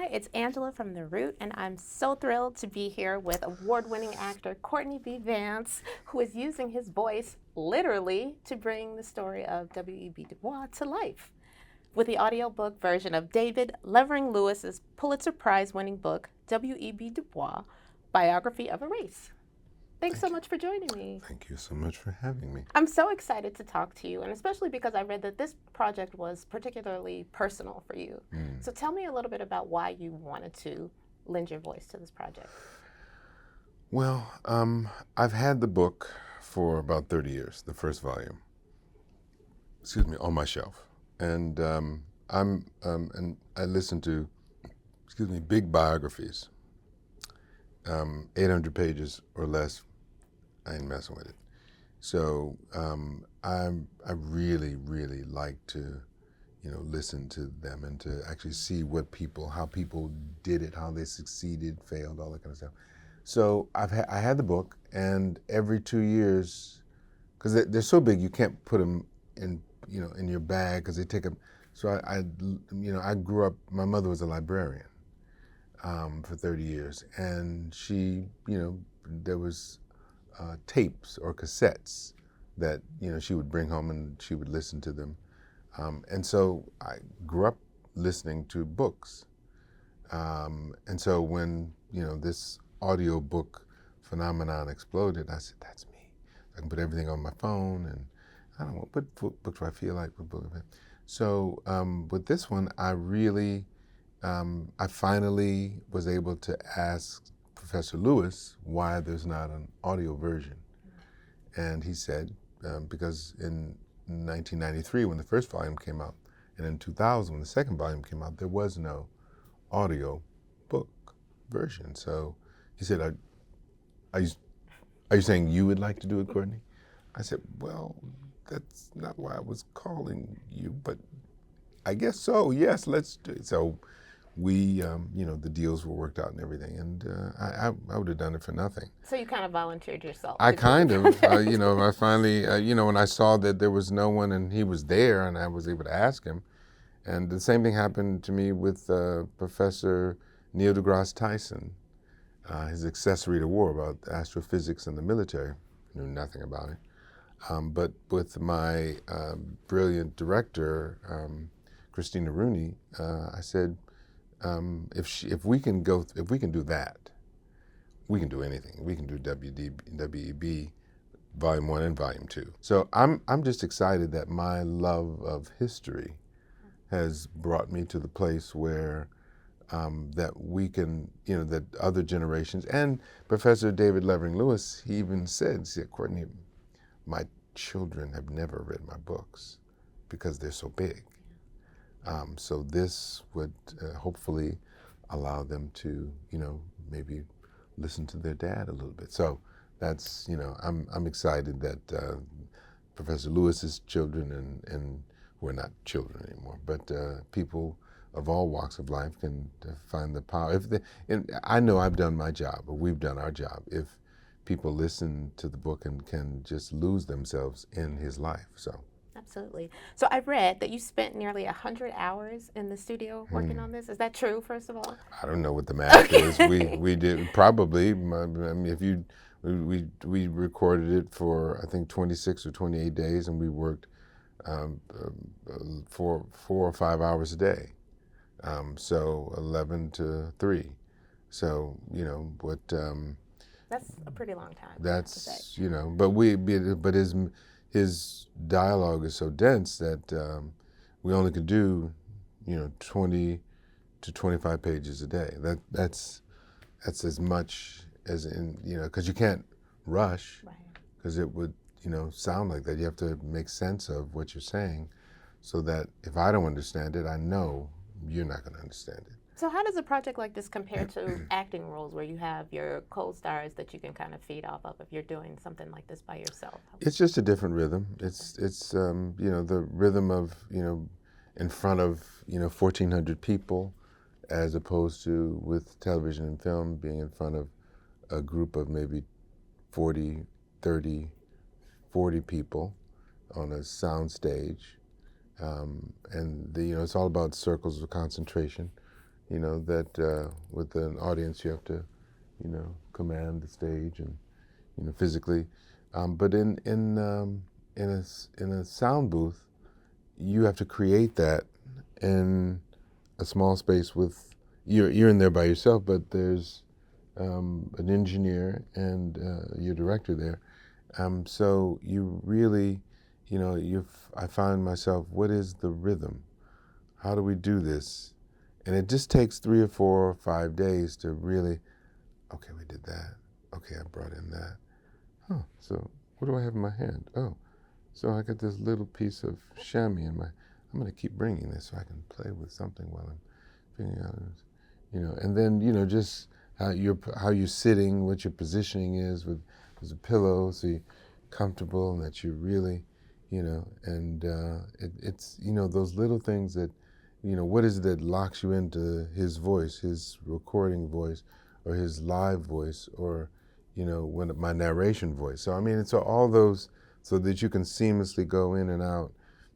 Hi, it's Angela from The Root, and I'm so thrilled to be here with award-winning actor Courtney B Vance, who is using his voice literally to bring the story of W.E.B. Du Bois to life with the audiobook version of David Levering Lewis's Pulitzer Prize-winning book, W.E.B. Du Bois, Biography of a Race. Thanks so much for joining me. Thank you so much for having me. I'm so excited to talk to you, and especially because I read that this project was particularly personal for you. So tell me a little bit about why you wanted to lend your voice to this project. Well, I've had the book for about 30 years, the first volume, on my shelf. And and I listen to, big biographies, 800 pages or less. I ain't messing with it. So I really, really like to, listen to them and to actually see how people did it, how they succeeded, failed, all that kind of stuff. So I had the book, and every 2 years, because they're so big, you can't put them in, in your bag because they take up. So I grew up. My mother was a librarian for 30 years, and she, there was tapes or cassettes that she would bring home and she would listen to them, and so I grew up listening to books, and so when this audiobook phenomenon exploded, I said, that's me. I can put everything on my phone, and I don't know what book do I feel like, what book. So with this one, I finally was able to ask Professor Lewis why there's not an audio version. And he said, because in 1993 when the first volume came out, and in 2000 when the second volume came out, there was no audio book version. So he said, are you saying you would like to do it, Courtney? I said, well, that's not why I was calling you, but I guess so, yes, let's do it. So we, the deals were worked out and everything, and I would have done it for nothing. So you kind of volunteered yourself. I kind of, I finally, when I saw that there was no one and he was there and I was able to ask him. And the same thing happened to me with Professor Neil deGrasse Tyson, his accessory to war about astrophysics and the military. Knew nothing about it. But with my brilliant director, Christina Rooney, I said, if we can do that, we can do anything. We can do W.E.B. Volume 1 and Volume 2. So I'm just excited that my love of history has brought me to the place where that we can, that other generations, and Professor David Levering Lewis, he even said, Courtney, my children have never read my books because they're so big. So this would hopefully allow them to, maybe listen to their dad a little bit. So that's, I'm excited that Professor Lewis's children and we're not children anymore, but people of all walks of life can find the power. And I know I've done my job, or we've done our job, if people listen to the book and can just lose themselves in his life. So. Absolutely. So I read that you spent nearly 100 hours in the studio working on this. Is that true, first of all? I don't know what the math is. We did probably. I mean, if you, we recorded it for I think 26 or 28 days, and we worked for 4 or 5 hours a day. So 11 to 3. So what. That's a pretty long time. That's but his dialogue is so dense that we only could do 20 to 25 pages a day. That's as much as in because you can't rush, because it would sound like that. You have to make sense of what you're saying, so that if I don't understand it, I know you're not going to understand it. So how does a project like this compare to acting roles where you have your co-stars that you can kind of feed off of if you're doing something like this by yourself? It's just a different rhythm. It's the rhythm of in front of 1,400 people, as opposed to with television and film being in front of a group of maybe 40, 30, 40 people on a sound stage. And it's all about circles of concentration. that with an audience you have to, command the stage and, physically. But in a sound booth, you have to create that in a small space with, you're in there by yourself, but there's an engineer and your director there. So you really, I find myself, what is the rhythm? How do we do this? And it just takes 3 or 4 or 5 days to really, okay, we did that. Okay, I brought in that. Huh, so what do I have in my hand? Oh, so I got this little piece of chamois in my, I'm going to keep bringing this so I can play with something while I'm figuring out, and then, just how you're sitting, what your positioning is with there's a pillow, so you're comfortable and that you're really, and it's, those little things that, what is it that locks you into his voice, his recording voice, or his live voice, or, when my narration voice. So, I mean, it's all those, so that you can seamlessly go in and out,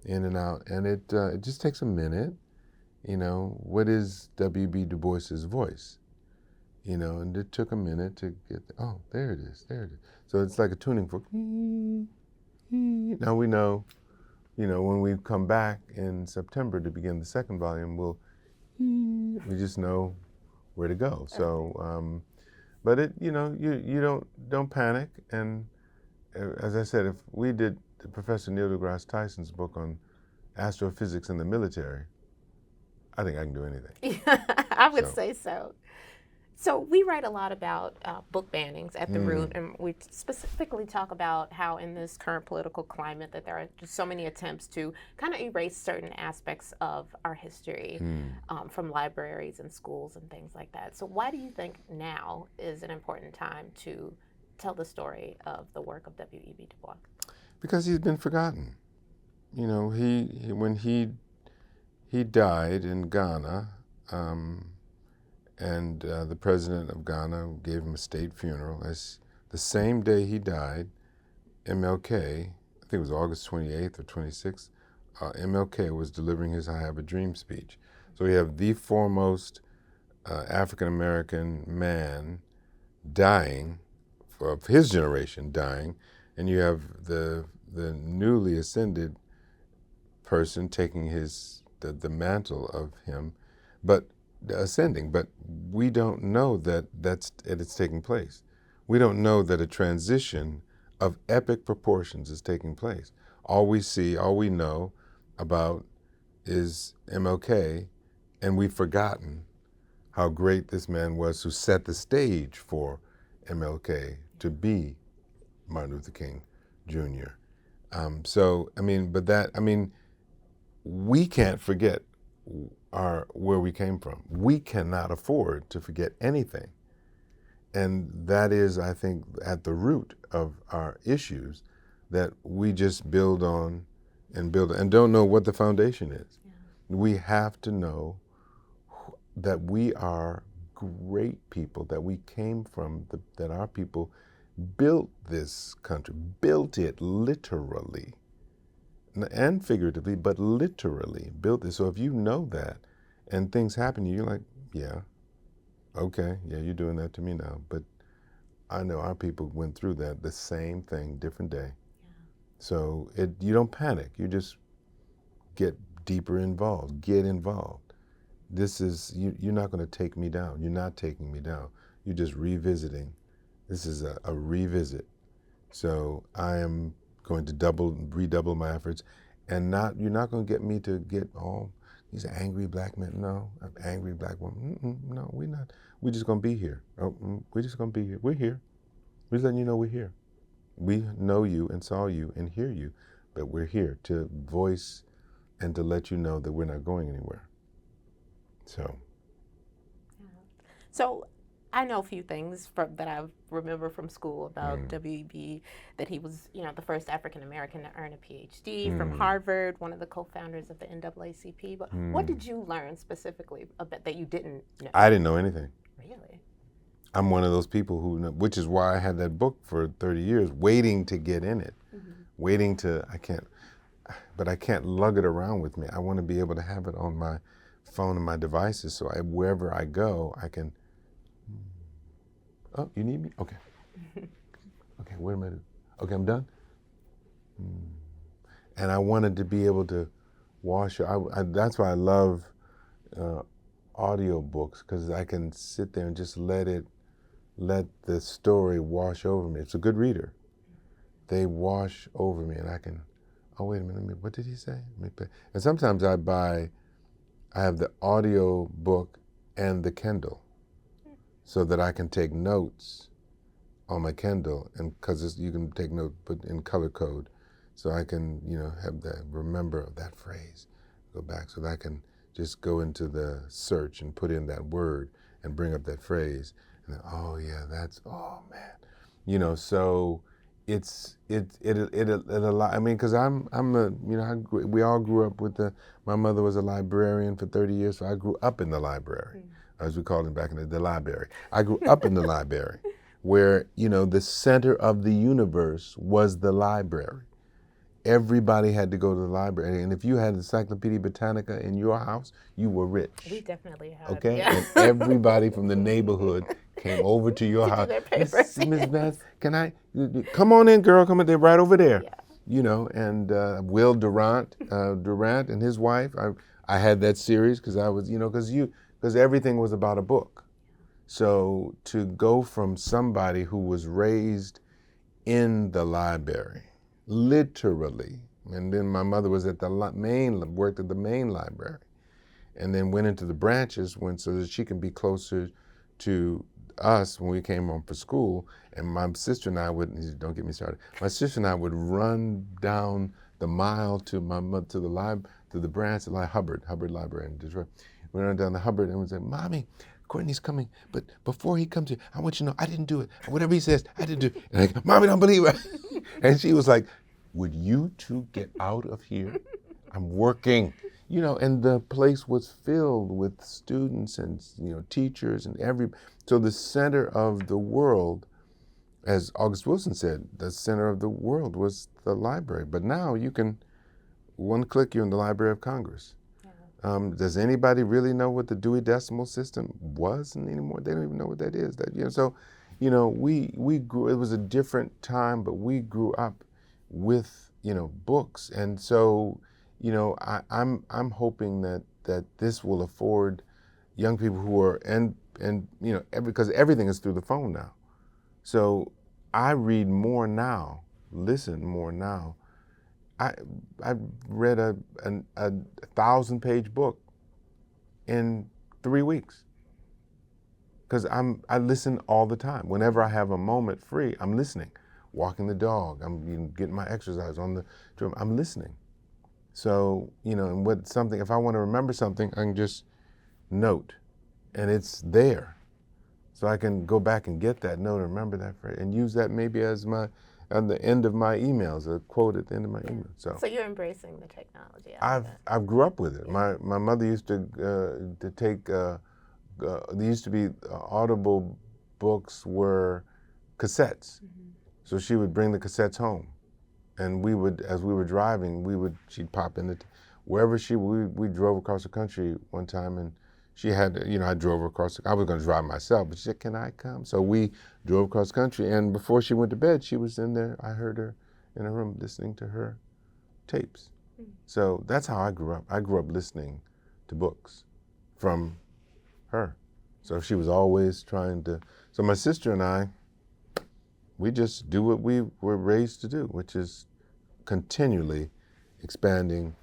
and it just takes a minute. What is W.E.B. Du Bois's voice? And it took a minute to get, oh, there it is. So it's like a tuning fork. Now we know, when we come back in September to begin the second volume, we just know where to go. So, but it, you don't panic. And as I said, if we did Professor Neil deGrasse Tyson's book on astrophysics in the military, I think I can do anything. I would say so. So we write a lot about book bannings at the Root, and we specifically talk about how in this current political climate that there are just so many attempts to kind of erase certain aspects of our history from libraries and schools and things like that. So why do you think now is an important time to tell the story of the work of W.E.B. Du Bois? Because he's been forgotten. When he died in Ghana, and the president of Ghana gave him a state funeral. As the same day he died, MLK, I think it was August 28th or 26th, MLK was delivering his I Have a Dream speech. So we have the foremost African-American man dying, of his generation dying, and you have the newly ascended person taking the mantle of him, but ascending, but we don't know that it's taking place. We don't know that a transition of epic proportions is taking place. All we know about is MLK, and we've forgotten how great this man was who set the stage for MLK to be Martin Luther King Jr. We can't forget where we came from. We cannot afford to forget anything. And that is, I think, at the root of our issues, that we just build on and don't know what the foundation is. Yeah. We have to know that we are great people, that we came from, that our people built this country, built it literally. And figuratively, but literally built this. So if you know that and things happen to you, you're like, yeah, okay, yeah, you're doing that to me now. But I know our people went through that, the same thing, different day. Yeah. So you don't panic. You just get deeper involved, get involved. This is, you're not going to take me down. You're not taking me down. You're just revisiting. This is a revisit. So I am going to redouble my efforts, and you're not going to get me to get all these angry black men. No, an angry black woman. No, we're not. We're just going to be here. We're just going to be here. We're here. We're letting you know we're here. We know you and saw you and hear you, but we're here to voice and to let you know that we're not going anywhere. So. Yeah. So I know a few things that I remember from school about W.E.B., that he was, the first African-American to earn a PhD from Harvard, one of the co-founders of the NAACP. But what did you learn specifically about that you didn't know? I didn't know anything. Really? I'm one of those people which is why I had that book for 30 years, waiting to get in it, I can't lug it around with me. I want to be able to have it on my phone and my devices, so wherever I go, I can. Oh, you need me? Okay. Okay, what am I doing? Okay, I'm done. And I wanted to be able to wash. That's why I love audio books, because I can sit there and just let the story wash over me. It's a good reader. They wash over me, and I can. Oh, wait a minute. What did he say? And sometimes I have the audio book and the Kindle, so that I can take notes on my Kindle, and because you can take notes, but in color code, so I can have that, remember that phrase, go back, so that I can just go into the search and put in that word and bring up that phrase, and then, oh yeah, oh man, so it a lot. I mean, because we all grew up with my mother was a librarian for 30 years, so I grew up in the library, as we called it back in the library. I grew up in the library, where the center of the universe was the library. Everybody had to go to the library, and if you had Encyclopedia Britannica in your house, you were rich. We definitely had. Okay, yeah. and everybody from the neighborhood came over to your house. Miss Vance, can I come on in, girl? Come on, they're right over there. Yeah. And Will Durant and his wife. I had that series because I was, because everything was about a book. So to go from somebody who was raised in the library, literally, and then my mother was at worked at the main library, and then went into the branches so that she can be closer to us when we came home for school. And my sister and I don't get me started. My sister and I would run down the mile to the branch, like Hubbard Library in Detroit. We ran down the Hubbard and we said, "Mommy, Courtney's coming, but before he comes here, I want you to know I didn't do it. Whatever he says, I didn't do it." And I go, "Mommy, don't believe it." And she was like, "Would you two get out of here? I'm working." And the place was filled with students and teachers and so the center of the world, as August Wilson said, the center of the world was the library. But now you can, one click, you're in the Library of Congress. Does anybody really know what the Dewey Decimal System was anymore? They don't even know what that is. We grew. It was a different time, but we grew up with books, and so I'm hoping that this will afford young people who are because everything is through the phone now. So I read more now, listen more now. I read a 1,000-page book in 3 weeks because I listen all the time. Whenever I have a moment free, I'm listening. Walking the dog, I'm getting my exercise on the drum. I'm listening. So and if I want to remember something, I can just note, and it's there, so I can go back and get that note and remember that phrase and use that maybe as at the end of my emails, a quote at the end of my email. So you're embracing the technology. I grew up with it. My mother used to take. There used to be audible books were cassettes, so she would bring the cassettes home, and we would, as we were driving, she'd pop in wherever we drove across the country one time, and she had, I drove her across. I was going to drive myself, but she said, "Can I come?" So we drove across the country, and before she went to bed, she was in there. I heard her in her room listening to her tapes. So that's how I grew up. I grew up listening to books from her. So she was always trying to. So my sister and I, we just do what we were raised to do, which is continually expanding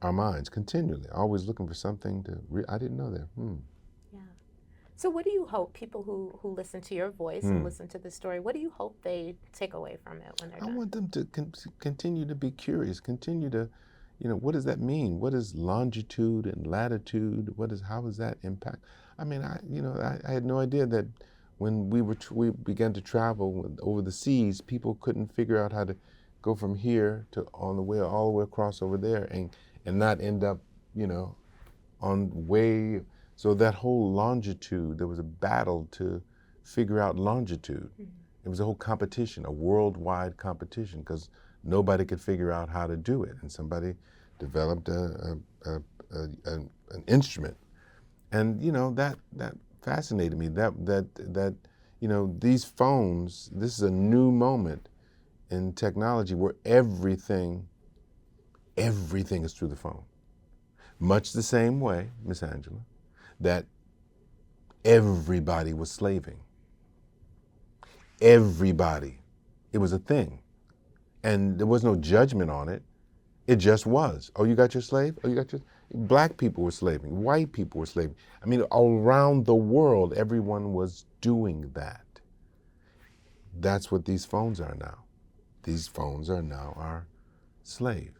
our minds, continually, always looking for something to I didn't know that. Yeah. So what do you hope people who listen to your voice and listen to the story, what do you hope they take away from it when they're done? I want them to continue to be curious, continue to, what does that mean? What is longitude and latitude? How does that impact? I mean, I had no idea that when we began to travel over the seas, people couldn't figure out how to go from here to all the way across over there and not end up, on way. So that whole longitude, there was a battle to figure out longitude. It was a whole competition, a worldwide competition, because nobody could figure out how to do it. And somebody developed a an instrument. And that fascinated me. That these phones. This is a new moment in technology where everything is through the phone. Much the same way, Miss Angela, that everybody was slaving. Everybody. It was a thing. And there was no judgment on it. It just was. Oh, you got your slave? Oh, you got your... Black people were slaving. White people were slaving. I mean, around the world, everyone was doing that. That's what these phones are now. These phones are now our slave.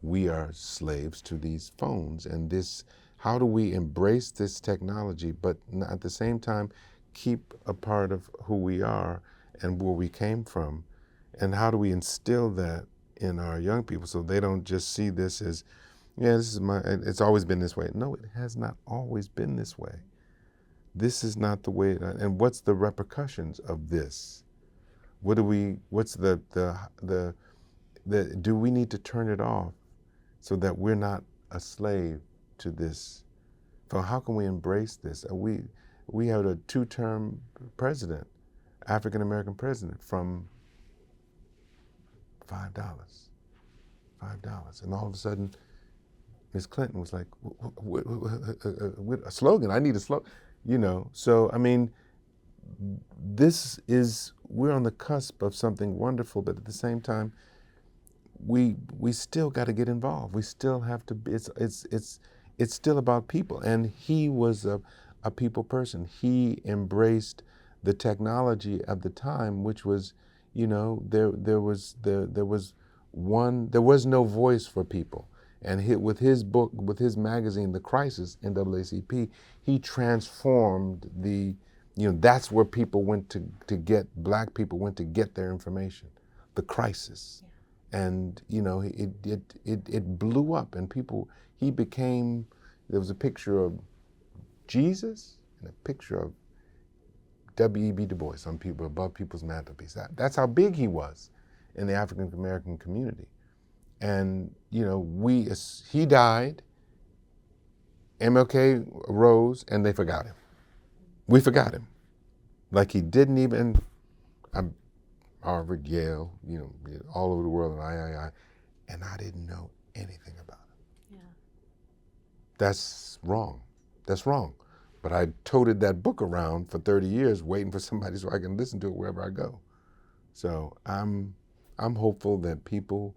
We are slaves to these phones. And this, how do we embrace this technology, but at the same time, keep a part of who we are and where we came from? And how do we instill that in our young people so they don't just see this as, yeah, this is it's always been this way. No, it has not always been this way. This is not the way, and what's the repercussions of this? What's do we need to turn it off so that we're not a slave to this? So how can we embrace this? We had a 2-term president, African-American president, from $5. And all of a sudden, Ms. Clinton was like, a slogan, I need a slogan, So, I mean, we're on the cusp of something wonderful, but at the same time, we still got to get involved. We still have to, it's still about people. And he was a people person. He embraced the technology of the time, which was, there was no voice for people. And with his book, with his magazine, The Crisis, NAACP, he transformed that's where people went to get, Black people went to get their information, The Crisis. Yeah. And, it blew up, and there was a picture of Jesus and a picture of W.E.B. Du Bois on people, above people's mantelpiece. That's how big he was in the African American community. And, he died, MLK rose, and they forgot him. We forgot him. Like he didn't even, Harvard, Yale, all over the world, and and I didn't know anything about him. Yeah. That's wrong. That's wrong. But I toted that book around for 30 years, waiting for somebody so I can listen to it wherever I go. So I'm hopeful that people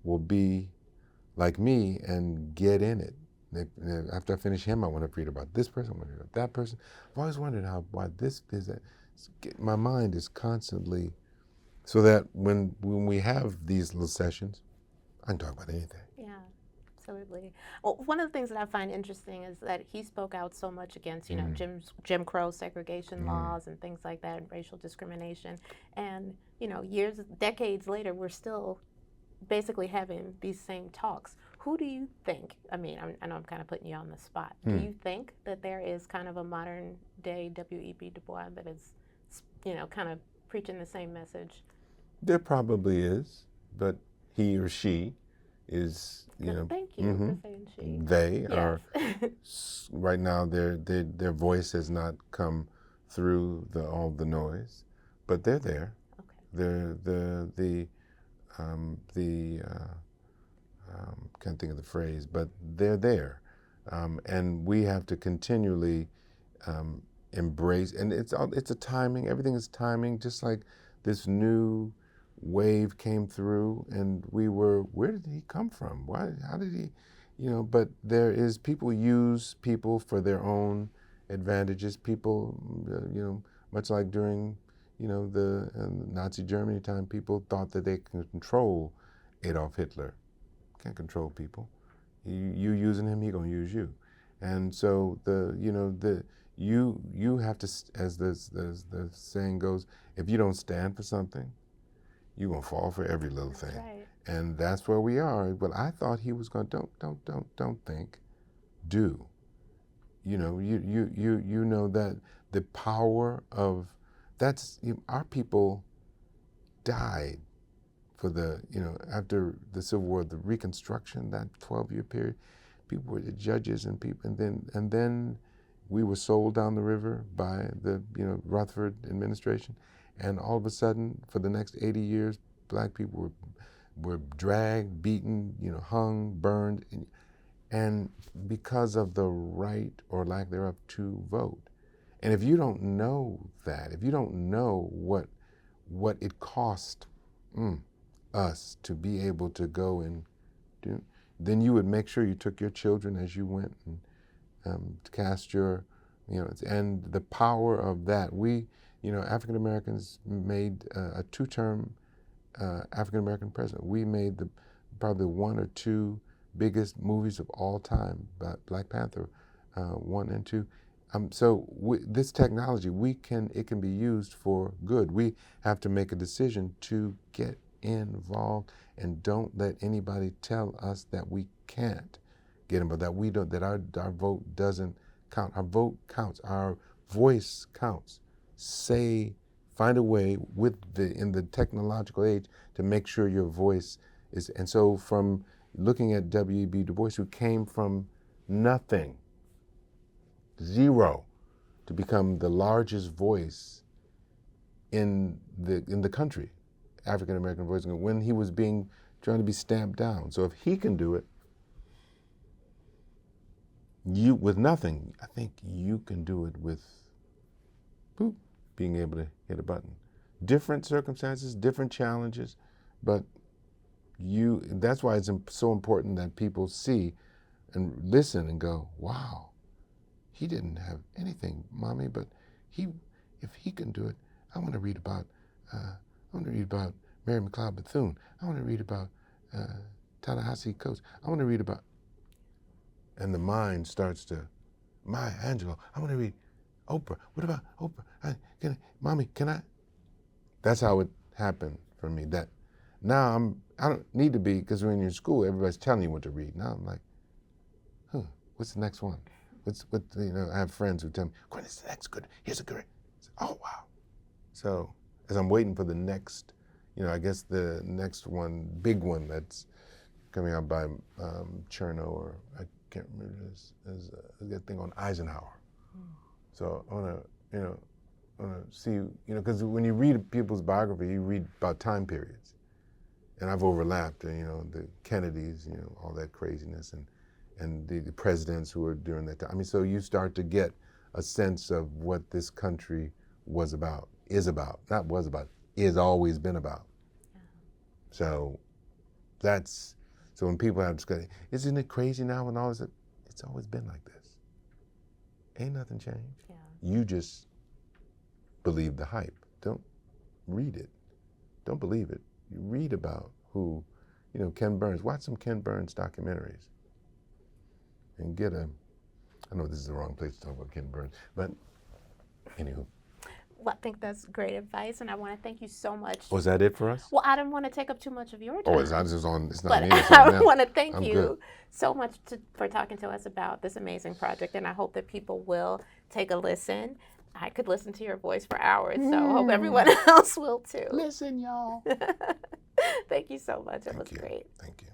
will be like me and get in it. After I finish him, I want to read about this person, I want to read about that person. I've always wondered why this is that. My mind is constantly, so that when we have these little sessions, I can talk about anything. Yeah, absolutely. Well, one of the things that I find interesting is that he spoke out so much against, Jim Crow segregation laws and things like that, and racial discrimination. And, decades later, we're still basically having these same talks. Who do you think, I know I'm kind of putting you on the spot, do you think that there is kind of a modern day W.E.B. Du Bois that is, kind of preaching the same message? There probably is, but he or she is, Thank you for saying she. They are, right now their voice has not come through all the noise, but they're there. Okay. Can't think of the phrase, but they're there. And we have to continually embrace, and it's a timing, everything is timing, just like this new wave came through and where did he come from? How did he, but there is, people use people for their own advantages. People, much like during, the Nazi Germany time, people thought that they could control Adolf Hitler. Can't control people. You using him, he gonna use you. And so you have to, as the saying goes, if you don't stand for something, you're gonna fall for every little thing. Right. And that's where we are. But I thought he was going, don't think, do. You know that the power of our people died for after the Civil War, the Reconstruction, that 12-year period, people were the judges and people, and then we were sold down the river by the Rutherford administration, and all of a sudden, for the next 80 years, black people were dragged, beaten, hung, burned, and because of the right or lack thereof to vote. And if you don't know that, if you don't know what it cost us to be able to go and do, then you would make sure you took your children as you went and cast your, and the power of that. We, African Americans made a two-term African American president. We made probably one or two biggest movies of all time, Black Panther 1 and 2. So this technology, it can be used for good. We have to make a decision to get involved, and don't let anybody tell us that we can't get involved, that we don't, that our vote doesn't count. Our vote counts. Our voice counts. Find a way in the technological age to make sure your voice is. And so, from looking at W.E.B. Du Bois, who came from nothing, zero, to become the largest voice in the country, African American voice, when he was trying to be stamped down. So if he can do it, with nothing, I think you can do it with being able to hit a button. Different circumstances, different challenges, but that's why it's so important that people see and listen and go, wow, he didn't have anything, Mommy, but if he can do it, I want to read about Mary McLeod Bethune. I want to read about Ta-Nehisi Coates. I want to read about, and the mind starts to, Maya Angelou. I want to read Oprah. What about Oprah? Mommy, can I? That's how it happened for me. That now I don't need to be, because when you're in school, everybody's telling you what to read. Now I'm like, what's the next one? I have friends who tell me, Courtney's the next good. Here's a good. Oh wow. So as I'm waiting for the next, I guess the next one, big one that's coming out by Chernow, or I can't remember this, is that thing on Eisenhower. So I want to see, because when you read people's biography, you read about time periods, and I've overlapped, the Kennedys, all that craziness, and the presidents who were during that time. I mean, so you start to get a sense of what this country is about, is always been about. Yeah. So so when people have discussed, isn't it crazy now and all this, it's always been like this. Ain't nothing changed. Yeah. You just believe the hype. Don't read it. Don't believe it. You read about who, Ken Burns. Watch some Ken Burns documentaries. And I know this is the wrong place to talk about Ken Burns, but anywho. Well, I think that's great advice, and I want to thank you so much. Was that it for us? Well, I didn't want to take up too much of your time. Oh, it's not me. But I want to thank you so much for talking to us about this amazing project, and I hope that people will take a listen. I could listen to your voice for hours, so I hope everyone else will too. Listen, y'all. Thank you so much. It was great. Thank you.